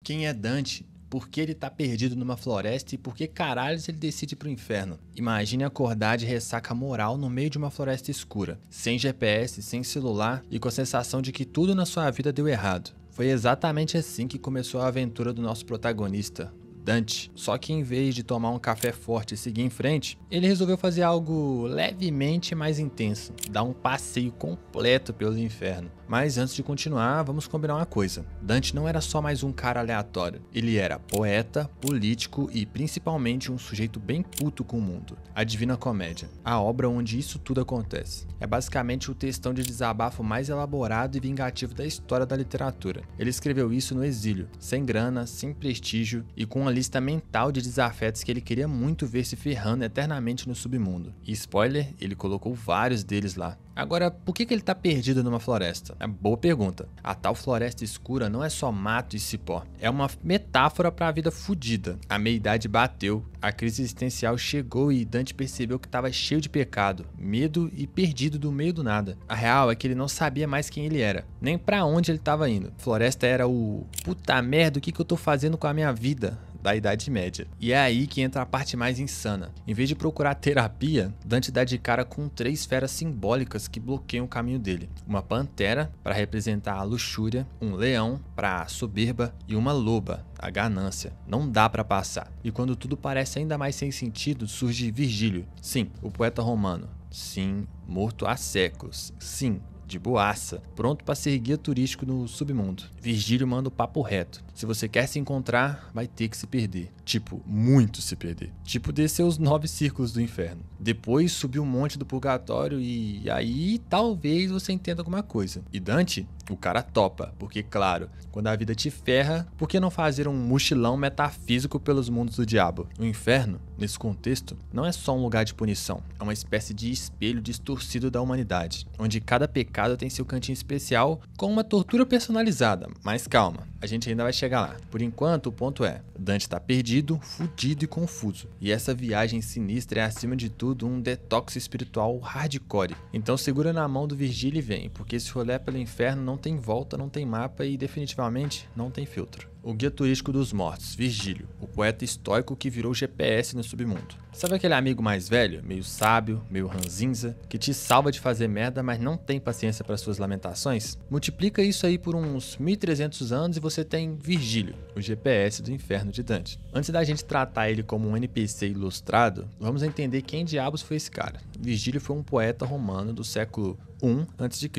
Quem é Dante? Por que ele tá perdido numa floresta e por que caralhos ele decide ir pro inferno? Imagine acordar de ressaca moral no meio de uma floresta escura, sem GPS, sem celular e com a sensação de que tudo na sua vida deu errado. Foi exatamente assim que começou a aventura do nosso protagonista, Dante. Só que em vez de tomar um café forte e seguir em frente, ele resolveu fazer algo levemente mais intenso, dar um passeio completo pelo inferno. Mas antes de continuar, vamos combinar uma coisa. Dante não era só mais um cara aleatório. Ele era poeta, político e principalmente um sujeito bem puto com o mundo. A Divina Comédia, a obra onde isso tudo acontece. É basicamente o textão de desabafo mais elaborado e vingativo da história da literatura. Ele escreveu isso no exílio, sem grana, sem prestígio e com uma lista mental de desafetos que ele queria muito ver se ferrando eternamente no submundo. E spoiler, ele colocou vários deles lá. Agora, por que ele tá perdido numa floresta? É boa pergunta. A tal floresta escura não é só mato e cipó. É uma metáfora para a vida fodida. A meia-idade bateu, a crise existencial chegou e Dante percebeu que estava cheio de pecado, medo e perdido do meio do nada. A real é que ele não sabia mais quem ele era, nem para onde ele estava indo. A floresta era o puta merda, o que eu tô fazendo com a minha vida? Da Idade Média. E é aí que entra a parte mais insana. Em vez de procurar terapia, Dante dá de cara com 3 feras simbólicas que bloqueiam o caminho dele. Uma pantera, para representar a luxúria, um leão, para a soberba, e uma loba, a ganância. Não dá para passar. E quando tudo parece ainda mais sem sentido, surge Virgílio. Sim, o poeta romano. Sim, morto há séculos. Sim, de boaça, pronto para ser guia turístico no submundo. Virgílio manda o papo reto. Se você quer se encontrar, vai ter que se perder. Tipo, muito se perder. Tipo, descer os 9 círculos do inferno. Depois subir um monte do purgatório e aí talvez você entenda alguma coisa. E Dante, o cara topa, porque claro, quando a vida te ferra, por que não fazer um mochilão metafísico pelos mundos do diabo? O inferno, nesse contexto, não é só um lugar de punição, é uma espécie de espelho distorcido da humanidade, onde cada pecado tem seu cantinho especial com uma tortura personalizada. Mas calma, a gente ainda vai chegar lá. Por enquanto, o ponto é, Dante tá perdido, fudido e confuso. E essa viagem sinistra é, acima de tudo, um detox espiritual hardcore. Então segura na mão do Virgílio e vem, porque esse rolê pelo inferno não tem volta, não tem mapa e definitivamente não tem filtro. O guia turístico dos mortos, Virgílio, o poeta estoico que virou GPS no submundo. Sabe aquele amigo mais velho, meio sábio, meio ranzinza, que te salva de fazer merda, mas não tem paciência para suas lamentações? Multiplica isso aí por uns 1300 anos e você tem Virgílio, o GPS do inferno de Dante. Antes da gente tratar ele como um NPC ilustrado, vamos entender quem diabos foi esse cara. Virgílio foi um poeta romano do século I a.C.,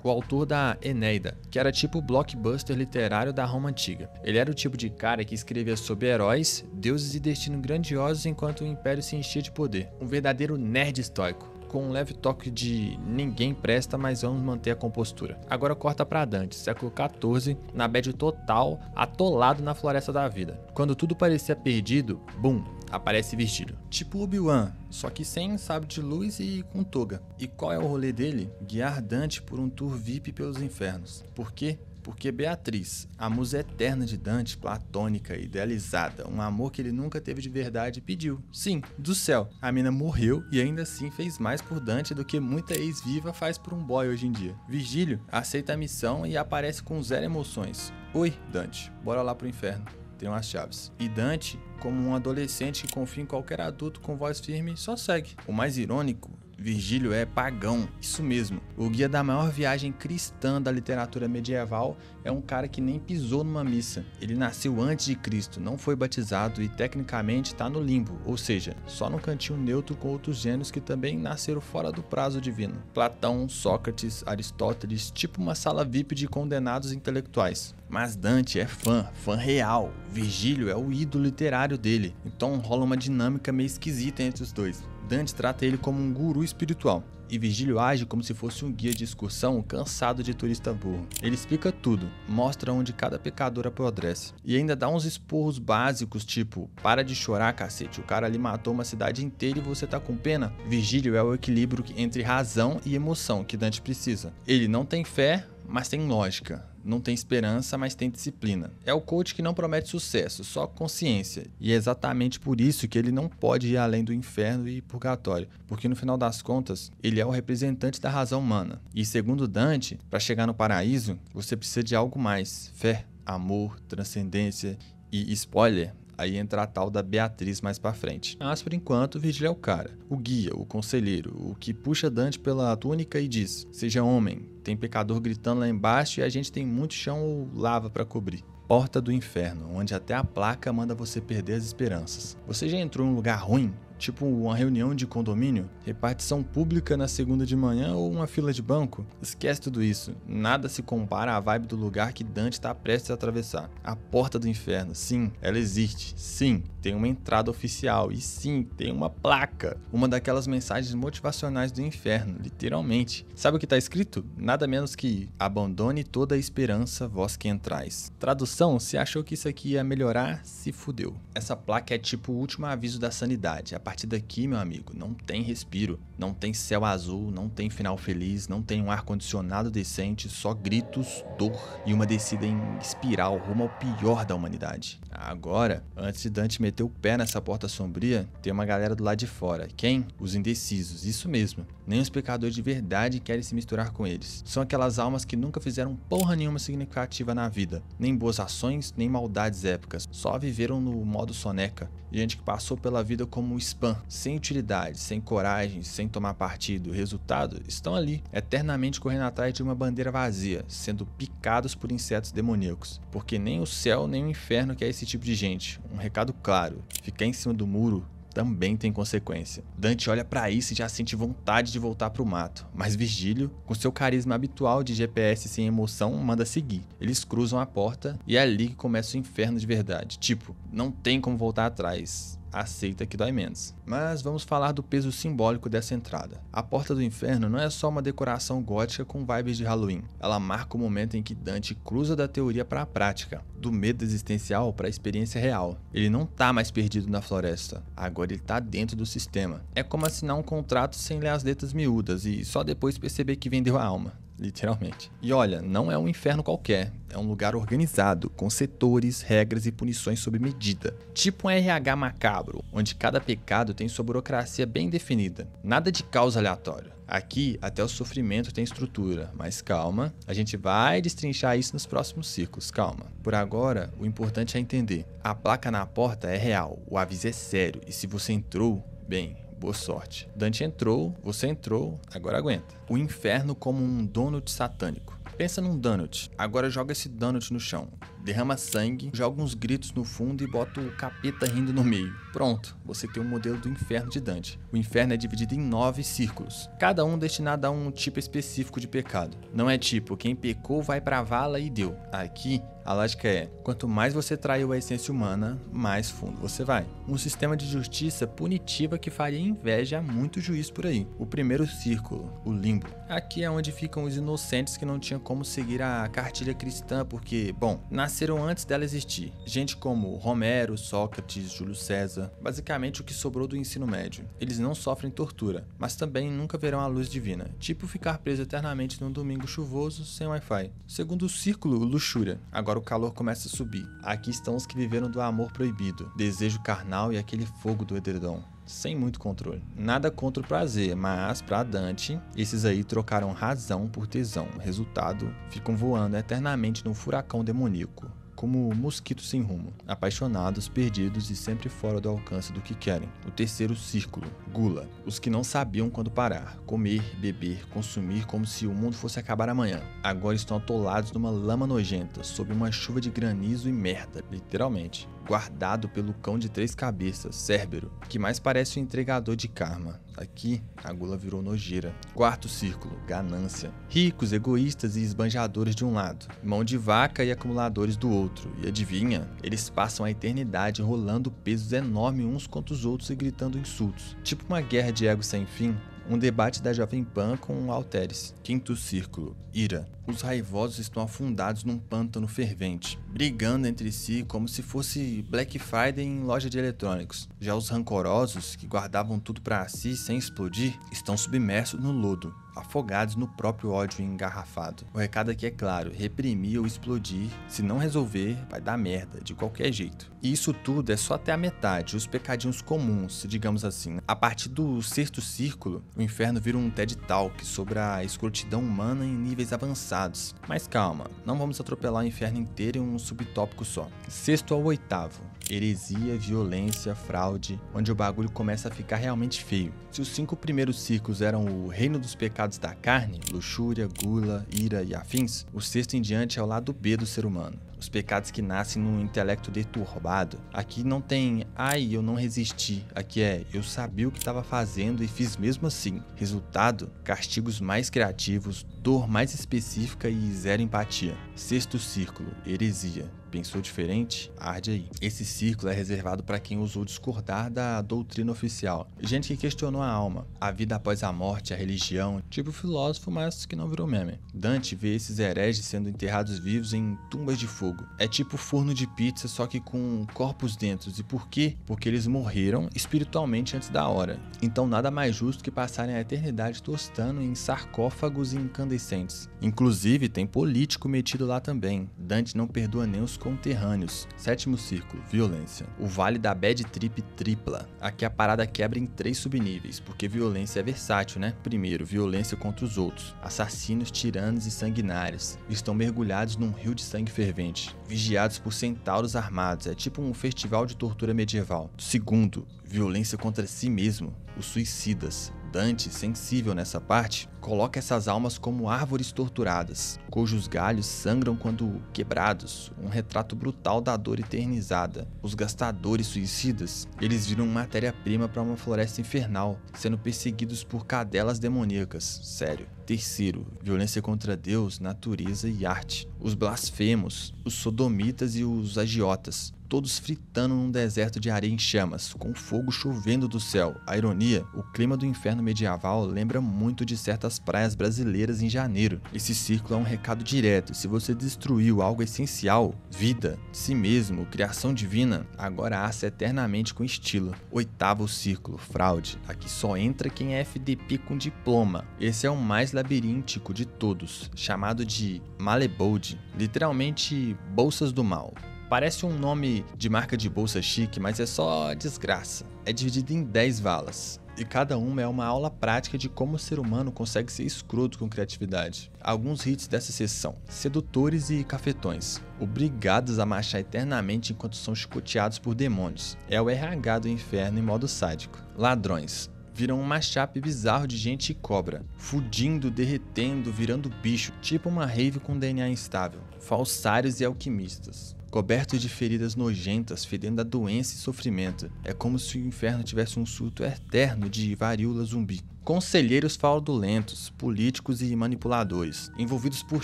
o autor da Eneida, que era tipo o blockbuster literário da Roma Antiga. Ele era o tipo de cara que escrevia sobre heróis, deuses e destinos grandiosos enquanto o império se enchia de poder. Um verdadeiro nerd estoico, com um leve toque de ninguém presta, mas vamos manter a compostura. Agora corta pra Dante, século XIV, na bad total, atolado na floresta da vida. Quando tudo parecia perdido, bum, aparece Virgílio. Tipo Obi-Wan, só que sem sabre de luz e com toga. E qual é o rolê dele? Guiar Dante por um tour VIP pelos infernos. Por quê? Porque Beatriz, a musa eterna de Dante, platônica, idealizada, um amor que ele nunca teve de verdade, pediu. Sim, do céu. A mina morreu e ainda assim fez mais por Dante do que muita ex-viva faz por um boy hoje em dia. Virgílio aceita a missão e aparece com 0 emoções. Oi, Dante, bora lá pro inferno. Tem umas chaves. E Dante, como um adolescente que confia em qualquer adulto com voz firme, só segue. O mais irônico, Virgílio é pagão, isso mesmo. O guia da maior viagem cristã da literatura medieval é um cara que nem pisou numa missa. Ele nasceu antes de Cristo, não foi batizado e tecnicamente está no limbo, ou seja, só no cantinho neutro com outros gênios que também nasceram fora do prazo divino. Platão, Sócrates, Aristóteles, tipo uma sala VIP de condenados intelectuais. Mas Dante é fã real. Virgílio é o ídolo literário dele, então rola uma dinâmica meio esquisita entre os dois. Dante trata ele como um guru espiritual, e Virgílio age como se fosse um guia de excursão cansado de turista burro. Ele explica tudo, mostra onde cada pecador apodrece, e ainda dá uns esporros básicos tipo, para de chorar cacete, o cara ali matou uma cidade inteira e você tá com pena? Virgílio é o equilíbrio entre razão e emoção que Dante precisa. Ele não tem fé, mas tem lógica. Não tem esperança, mas tem disciplina. É o coach que não promete sucesso, só consciência. E é exatamente por isso que ele não pode ir além do inferno e purgatório, porque no final das contas, ele é o representante da razão humana. E segundo Dante, para chegar no paraíso, você precisa de algo mais: fé. amor, transcendência e spoiler. Aí entra a tal da Beatriz mais pra frente. Mas por enquanto, Virgílio é o cara, o guia, o conselheiro, o que puxa Dante pela túnica e diz: seja homem, tem pecador gritando lá embaixo e a gente tem muito chão ou lava pra cobrir. Porta do Inferno, onde até a placa manda você perder as esperanças. Você já entrou em um lugar ruim? Tipo uma reunião de condomínio, repartição pública na segunda de manhã ou uma fila de banco? Esquece tudo isso, nada se compara à vibe do lugar que Dante está prestes a atravessar. A Porta do Inferno, sim, ela existe, sim, tem uma entrada oficial e sim, tem uma placa. Uma daquelas mensagens motivacionais do inferno, literalmente. Sabe o que está escrito? Nada menos que: abandone toda a esperança, vós que entrais. Tradução: se achou que isso aqui ia melhorar, se fudeu. Essa placa é tipo o último aviso da sanidade. A partir daqui, meu amigo, não tem respiro, não tem céu azul, não tem final feliz, não tem um ar-condicionado decente, só gritos, dor e uma descida em espiral rumo ao pior da humanidade. Agora, antes de Dante meter o pé nessa porta sombria, tem uma galera do lado de fora. Quem? Os indecisos, isso mesmo. Nem os pecadores de verdade querem se misturar com eles. São aquelas almas que nunca fizeram porra nenhuma significativa na vida, nem boas ações, nem maldades épicas, só viveram no modo soneca. Gente que passou pela vida como spam, sem utilidade, sem coragem, sem tomar partido. Resultado, estão ali, eternamente correndo atrás de uma bandeira vazia, sendo picados por insetos demoníacos. Porque nem o céu nem o inferno quer esse tipo de gente. Um recado claro: ficar em cima do muro também tem consequência. Dante olha pra isso e já sente vontade de voltar pro mato, mas Virgílio, com seu carisma habitual de GPS sem emoção, manda seguir. Eles cruzam a porta e é ali que começa o inferno de verdade. Tipo, não tem como voltar atrás. Aceita que dói menos. Mas vamos falar do peso simbólico dessa entrada. A Porta do Inferno não é só uma decoração gótica com vibes de Halloween. Ela marca o momento em que Dante cruza da teoria para a prática, do medo existencial para a experiência real. Ele não tá mais perdido na floresta, agora ele tá dentro do sistema. É como assinar um contrato sem ler as letras miúdas e só depois perceber que vendeu a alma. Literalmente. E olha, não é um inferno qualquer, é um lugar organizado, com setores, regras e punições sob medida. Tipo um RH macabro, onde cada pecado tem sua burocracia bem definida. Nada de caos aleatório. Aqui, até o sofrimento tem estrutura, mas calma, a gente vai destrinchar isso nos próximos ciclos, calma. Por agora, o importante é entender, a placa na porta é real, o aviso é sério, e se você entrou, bem, boa sorte. Dante entrou, você entrou, agora aguenta. O inferno como um donut satânico. Pensa num donut, agora joga esse donut no chão, derrama sangue, joga uns gritos no fundo e bota o capeta rindo no meio. Pronto, você tem um modelo do inferno de Dante. O inferno é dividido em 9 círculos, cada um destinado a um tipo específico de pecado. Não é tipo, quem pecou vai pra vala e deu. Aqui, a lógica é, quanto mais você traiu a essência humana, mais fundo você vai. Um sistema de justiça punitiva que faria inveja a muito juiz por aí. O primeiro círculo, o limbo. Aqui é onde ficam os inocentes que não tinham como seguir a cartilha cristã porque, bom, nasceram antes dela existir. Gente como Romero, Sócrates, Júlio César, basicamente o que sobrou do ensino médio. Eles não sofrem tortura, mas também nunca verão a luz divina, tipo ficar preso eternamente num domingo chuvoso sem Wi-Fi. Segundo círculo, luxúria. Agora o calor começa a subir. Aqui estão os que viveram do amor proibido, desejo carnal e aquele fogo do edredom. Sem muito controle. Nada contra o prazer, mas pra Dante, esses aí trocaram razão por tesão. Resultado, ficam voando eternamente num furacão demoníaco, como mosquitos sem rumo, apaixonados, perdidos e sempre fora do alcance do que querem. O terceiro círculo, gula. Os que não sabiam quando parar, comer, beber, consumir como se o mundo fosse acabar amanhã. Agora estão atolados numa lama nojenta, sob uma chuva de granizo e merda, literalmente. Guardado pelo cão de 3 cabeças, Cérbero, que mais parece um entregador de karma. Aqui, a gula virou nojeira. Quarto círculo, ganância. Ricos, egoístas e esbanjadores de um lado, mão de vaca e acumuladores do outro. E adivinha? Eles passam a eternidade rolando pesos enormes uns contra os outros e gritando insultos. Tipo uma guerra de ego sem fim. Um debate da Jovem Pan com o Alteres. Quinto círculo, ira. Os raivosos estão afundados num pântano fervente, brigando entre si como se fosse Black Friday em loja de eletrônicos. Já os rancorosos, que guardavam tudo pra si sem explodir, estão submersos no lodo, afogados no próprio ódio engarrafado. O recado aqui é claro: reprimir ou explodir, se não resolver, vai dar merda, de qualquer jeito. E isso tudo é só até a metade, os pecadinhos comuns, digamos assim. A partir do sexto círculo, o inferno vira um TED Talk sobre a escrotidão humana em níveis avançados. Mas calma, não vamos atropelar o inferno inteiro em um subtópico só. Sexto ao oitavo: heresia, violência, fraude, onde o bagulho começa a ficar realmente feio. Se os 5 primeiros ciclos eram o reino dos pecados da carne, luxúria, gula, ira e afins, o sexto em diante é o lado B do ser humano. Os pecados que nascem no intelecto deturbado. Aqui não tem, ai, eu não resisti. Aqui é, eu sabia o que estava fazendo e fiz mesmo assim. Resultado, castigos mais criativos, dor mais específica e zero empatia. Sexto círculo, heresia. Pensou diferente? Arde aí. Esse círculo é reservado para quem ousou discordar da doutrina oficial. Gente que questionou a alma, a vida após a morte, a religião, tipo filósofo, mas que não virou meme. Dante vê esses hereges sendo enterrados vivos em tumbas de fogo. É tipo forno de pizza, só que com corpos dentro. E por quê? Porque eles morreram espiritualmente antes da hora. Então nada mais justo que passarem a eternidade tostando em sarcófagos incandescentes. Inclusive tem político metido lá também. Dante não perdoa nem os conterrâneos. Sétimo círculo, violência. O vale da bad trip tripla. Aqui a parada quebra em 3 subníveis, porque violência é versátil, né? Primeiro, violência contra os outros. Assassinos, tiranos e sanguinários estão mergulhados num rio de sangue fervente, vigiados por centauros armados. É tipo um festival de tortura medieval. Segundo, violência contra si mesmo, os suicidas. Dante, sensível nessa parte, coloca essas almas como árvores torturadas, cujos galhos sangram quando quebrados, um retrato brutal da dor eternizada. Os gastadores suicidas, eles viram matéria-prima para uma floresta infernal, sendo perseguidos por cadelas demoníacas. Sério. Terceiro, violência contra Deus, natureza e arte. Os blasfemos, os sodomitas e os agiotas, todos fritando num deserto de areia em chamas, com fogo chovendo do céu. A ironia, o clima do inferno medieval lembra muito de certas praias brasileiras em janeiro. Esse círculo é um recado direto: se você destruiu algo essencial, vida, si mesmo, criação divina, agora aça eternamente com estilo. Oitavo círculo, fraude. Aqui só entra quem é FDP com diploma. Esse é o mais labiríntico de todos, chamado de Malebold, literalmente bolsas do mal. Parece um nome de marca de bolsa chique, mas é só desgraça. É dividido em 10 valas, e cada uma é uma aula prática de como o ser humano consegue ser escroto com criatividade. Alguns hits dessa seção: sedutores e cafetões, obrigados a marchar eternamente enquanto são chicoteados por demônios. É o RH do inferno em modo sádico. Ladrões. Viram um mashup bizarro de gente e cobra, fudindo, derretendo, virando bicho, tipo uma rave com DNA instável. Falsários e alquimistas, cobertos de feridas nojentas, fedendo a doença e sofrimento. É como se o inferno tivesse um surto eterno de varíola zumbi. Conselheiros fraudulentos, políticos e manipuladores, envolvidos por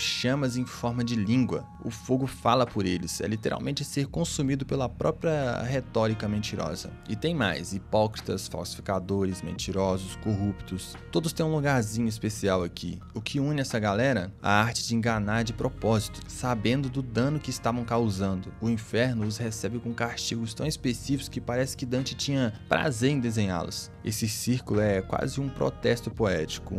chamas em forma de língua. O fogo fala por eles, é literalmente ser consumido pela própria retórica mentirosa. E tem mais: hipócritas, falsificadores, mentirosos, corruptos. Todos têm um lugarzinho especial aqui. O que une essa galera? A arte de enganar de propósito, sabendo do dano que estavam causando. O inferno os recebe com castigos tão específicos que parece que Dante tinha prazer em desenhá-los. Esse círculo é quase um protesto poético,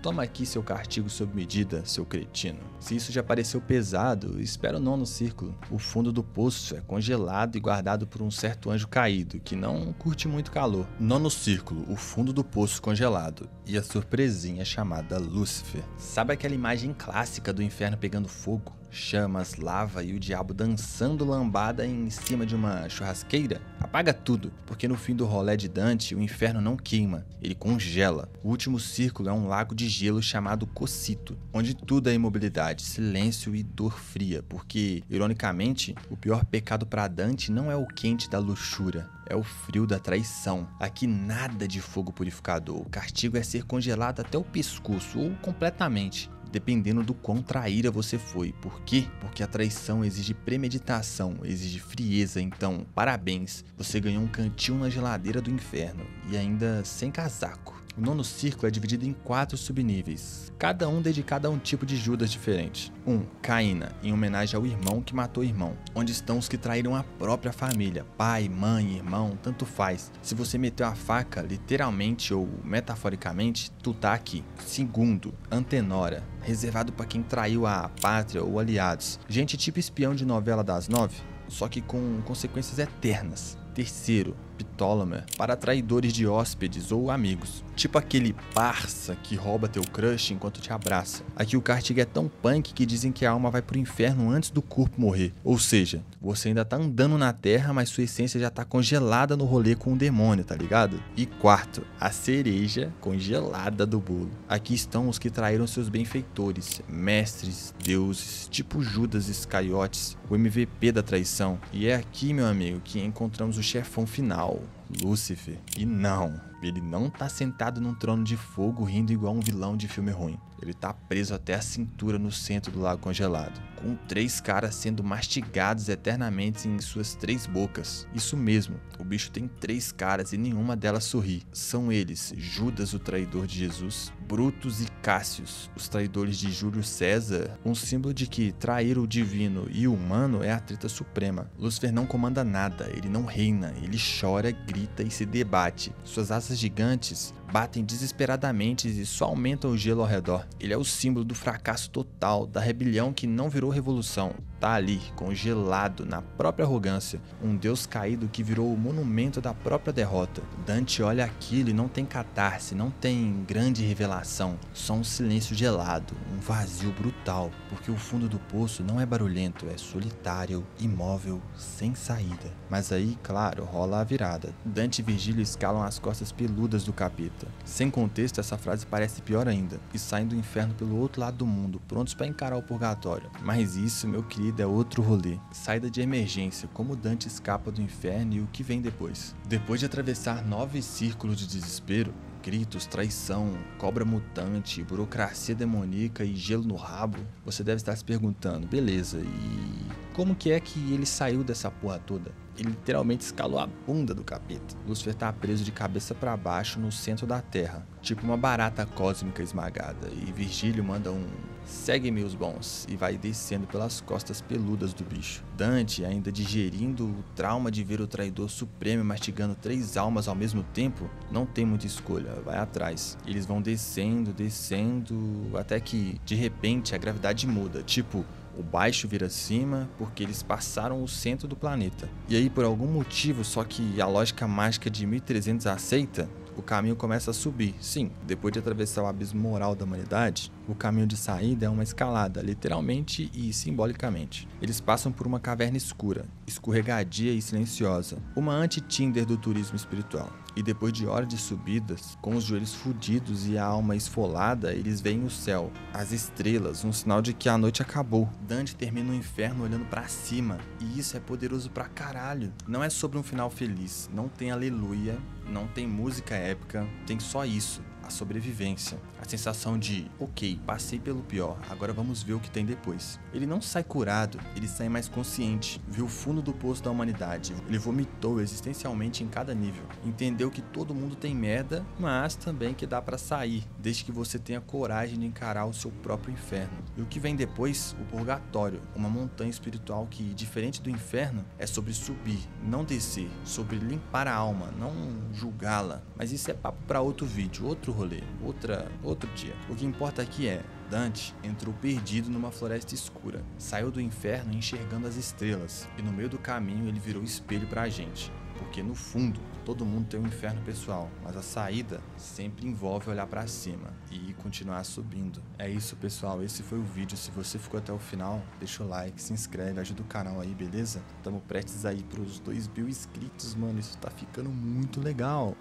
toma aqui seu castigo sob medida, seu cretino. Se isso já pareceu pesado, espera o nono círculo. O fundo do poço é congelado e guardado por um certo anjo caído, que não curte muito calor. Nono círculo, o fundo do poço congelado, e a surpresinha chamada Lúcifer. Sabe aquela imagem clássica do inferno pegando fogo? Chamas, lava e o diabo dançando lambada em cima de uma churrasqueira? Apaga tudo, porque no fim do rolê de Dante, o inferno não queima, ele congela. O último círculo é um lago de gelo chamado Cocyto, onde tudo é imobilidade, silêncio e dor fria, porque, ironicamente, o pior pecado para Dante não é o quente da luxúria, é o frio da traição. Aqui nada de fogo purificador, o castigo é ser congelado até o pescoço ou completamente, dependendo do quão traíra você foi. Por quê? Porque a traição exige premeditação, exige frieza. Então, parabéns, você ganhou um cantil na geladeira do inferno, e ainda sem casaco. O nono círculo é dividido em 4 subníveis, cada um dedicado a um tipo de Judas diferente. 1. Caína, em homenagem ao irmão que matou o irmão, onde estão os que traíram a própria família, pai, mãe, irmão, tanto faz. Se você meteu a faca, literalmente ou metaforicamente, tu tá aqui. 2. Antenora, reservado para quem traiu a pátria ou aliados. Gente tipo espião de novela das 9, só que com consequências eternas. 3. Ptolemy, para traidores de hóspedes ou amigos. Tipo aquele parça que rouba teu crush enquanto te abraça. Aqui o castigo é tão punk que dizem que a alma vai pro inferno antes do corpo morrer. Ou seja, você ainda tá andando na terra, mas sua essência já tá congelada no rolê com o demônio, tá ligado? E 4. A cereja congelada do bolo. Aqui estão os que traíram seus benfeitores, mestres, deuses, tipo Judas Iscariotes, o MVP da traição. E é aqui, meu amigo, que encontramos o chefão final, Lúcifer. E não, ele não tá sentado num trono de fogo rindo igual um vilão de filme ruim. Ele tá preso até a cintura no centro do lago congelado, com 3 caras sendo mastigados eternamente em suas 3 bocas. Isso mesmo, o bicho tem 3 caras e nenhuma delas sorri. São eles, Judas, o traidor de Jesus, Brutus e Cássius, os traidores de Júlio César, um símbolo de que trair o divino e o humano é a treta suprema. Lúcifer não comanda nada, ele não reina, ele chora, grita e se debate. Suas asas gigantes batem desesperadamente e só aumentam o gelo ao redor. Ele é o símbolo do fracasso total, da rebelião que não virou revolução. Tá ali, congelado na própria arrogância, um deus caído que virou o monumento da própria derrota. Dante olha aquilo e não tem catarse, não tem grande revelação, só um silêncio gelado, um vazio brutal, porque o fundo do poço não é barulhento, é solitário, imóvel, sem saída. Mas aí, claro, rola a virada. Dante e Virgílio escalam as costas peludas do capeta. Sem contexto, essa frase parece pior ainda, e saem do inferno pelo outro lado do mundo, prontos para encarar o purgatório. Mas isso, meu querido, é outro rolê. Saída de emergência, como Dante escapa do inferno e o que vem depois. Depois de atravessar 9 círculos de desespero, gritos, traição, cobra mutante, burocracia demoníaca e gelo no rabo, você deve estar se perguntando, beleza, e como que é que ele saiu dessa porra toda? Ele literalmente escalou a bunda do capeta. Lúcifer tá preso de cabeça para baixo no centro da terra, tipo uma barata cósmica esmagada, e Virgílio manda um "segue-me os bons" e vai descendo pelas costas peludas do bicho. Dante, ainda digerindo o trauma de ver o traidor supremo mastigando 3 almas ao mesmo tempo, não tem muita escolha, vai atrás. Eles vão descendo, até que, de repente, a gravidade muda, tipo, o baixo vira cima porque eles passaram o centro do planeta. E aí, por algum motivo, só que a lógica mágica de 1300 aceita, o caminho começa a subir. Sim, depois de atravessar o abismo moral da humanidade, o caminho de saída é uma escalada, literalmente e simbolicamente. Eles passam por uma caverna escura, escorregadia e silenciosa, uma anti-Tinder do turismo espiritual. E depois de horas de subidas, com os joelhos fudidos e a alma esfolada, eles veem o céu, as estrelas, um sinal de que a noite acabou. Dante termina o inferno olhando pra cima, e isso é poderoso pra caralho. Não é sobre um final feliz, não tem aleluia, não tem música épica, tem só isso. A sobrevivência, a sensação de, ok, passei pelo pior, agora vamos ver o que tem depois. Ele não sai curado, ele sai mais consciente, viu o fundo do poço da humanidade, ele vomitou existencialmente em cada nível, entendeu que todo mundo tem merda, mas também que dá pra sair, desde que você tenha coragem de encarar o seu próprio inferno. E o que vem depois? O purgatório, uma montanha espiritual que, diferente do inferno, é sobre subir, não descer, sobre limpar a alma, não julgá-la. Mas isso é papo pra outro vídeo, outro rolê, outro dia. O que importa aqui é, Dante entrou perdido numa floresta escura, saiu do inferno enxergando as estrelas, e no meio do caminho ele virou espelho pra gente. Porque no fundo, todo mundo tem um inferno pessoal, mas a saída sempre envolve olhar pra cima e continuar subindo. É isso, pessoal, esse foi o vídeo. Se você ficou até o final, deixa o like, se inscreve, ajuda o canal aí, beleza? Tamo prestes aí pros 2.000 inscritos, mano, isso tá ficando muito legal.